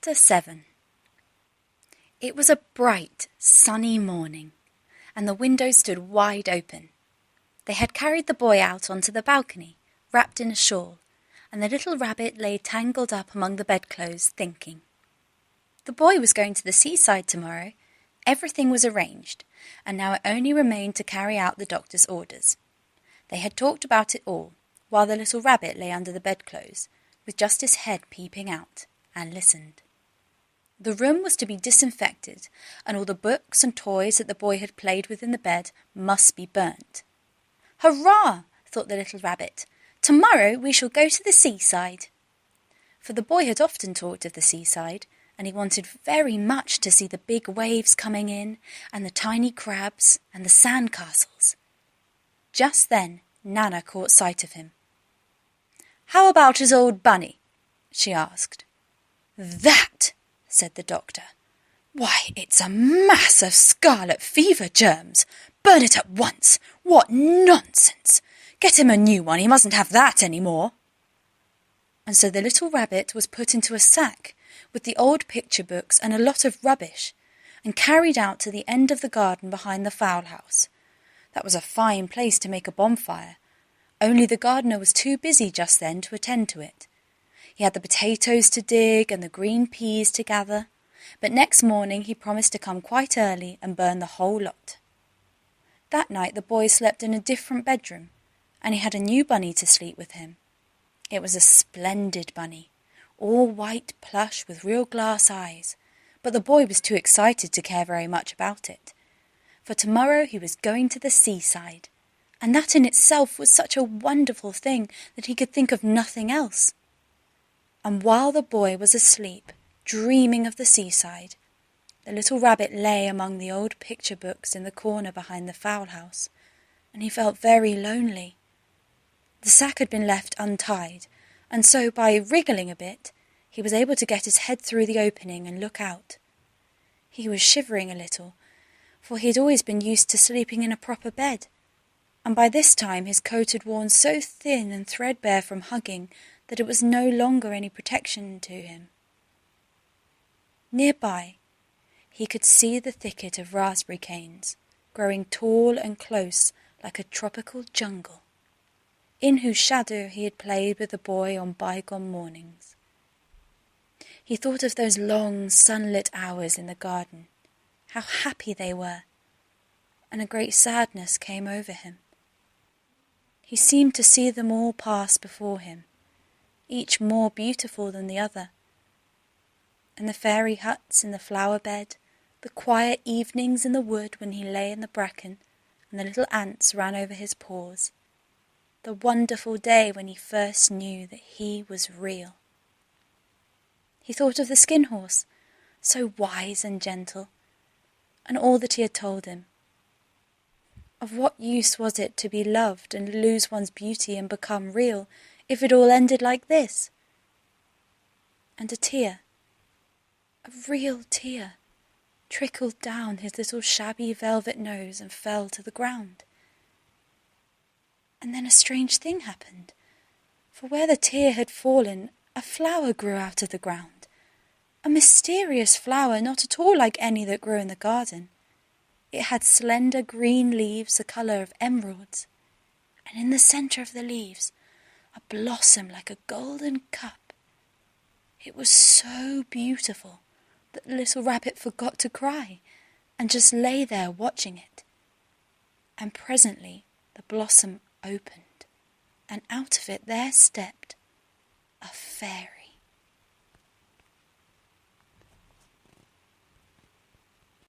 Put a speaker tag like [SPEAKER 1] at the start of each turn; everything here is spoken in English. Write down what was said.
[SPEAKER 1] Chapter 7. It was a bright, sunny morning, and the windows stood wide open. They had carried the boy out onto the balcony, wrapped in a shawl, and the little rabbit lay tangled up among the bedclothes, thinking. The boy was going to the seaside tomorrow. Everything was arranged, and now it only remained to carry out the doctor's orders. They had talked about it all, while the little rabbit lay under the bedclothes, with just his head peeping out, and listened. The room was to be disinfected, and all the books and toys that the boy had played with in the bed must be burnt. "Hurrah!" thought the little rabbit. "Tomorrow we shall go to the seaside." For the boy had often talked of the seaside, and he wanted very much to see the big waves coming in, and the tiny crabs, and the sand castles. Just then Nana caught sight of him. "How about his old bunny?" she asked. "That!" said the doctor. "Why, it's a mass of scarlet fever germs. Burn it at once. What nonsense! Get him a new one. He mustn't have that any more." And so the little rabbit was put into a sack with the old picture books and a lot of rubbish, and carried out to the end of the garden behind the fowl house. That was a fine place to make a bonfire, only the gardener was too busy just then to attend to it. He had the potatoes to dig and the green peas to gather, but next morning he promised to come quite early and burn the whole lot. That night the boy slept in a different bedroom, and he had a new bunny to sleep with him. It was a splendid bunny, all white plush with real glass eyes, but the boy was too excited to care very much about it. For tomorrow he was going to the seaside, and that in itself was such a wonderful thing that he could think of nothing else. And while the boy was asleep, dreaming of the seaside, the little rabbit lay among the old picture books in the corner behind the fowl house, and he felt very lonely. The sack had been left untied, and so by wriggling a bit, he was able to get his head through the opening and look out. He was shivering a little, for he had always been used to sleeping in a proper bed, and by this time his coat had worn so thin and threadbare from hugging that it was no longer any protection to him. Nearby, he could see the thicket of raspberry canes, growing tall and close like a tropical jungle, in whose shadow he had played with the boy on bygone mornings. He thought of those long sunlit hours in the garden, how happy they were, and a great sadness came over him. He seemed to see them all pass before him, each more beautiful than the other, and the fairy huts in the flower bed, the quiet evenings in the wood when he lay in the bracken and the little ants ran over his paws, the wonderful day when he first knew that he was real. He thought of the skin horse, so wise and gentle, and all that he had told him. Of what use was it to be loved and lose one's beauty and become real, if it all ended like this? And a tear, a real tear, trickled down his little shabby velvet nose and fell to the ground. And then a strange thing happened, for where the tear had fallen, a flower grew out of the ground, a mysterious flower not at all like any that grew in the garden. It had slender green leaves the colour of emeralds, and in the centre of the leaves a blossom like a golden cup. It was so beautiful that the little rabbit forgot to cry, and just lay there watching it. And presently the blossom opened, and out of it there stepped a fairy.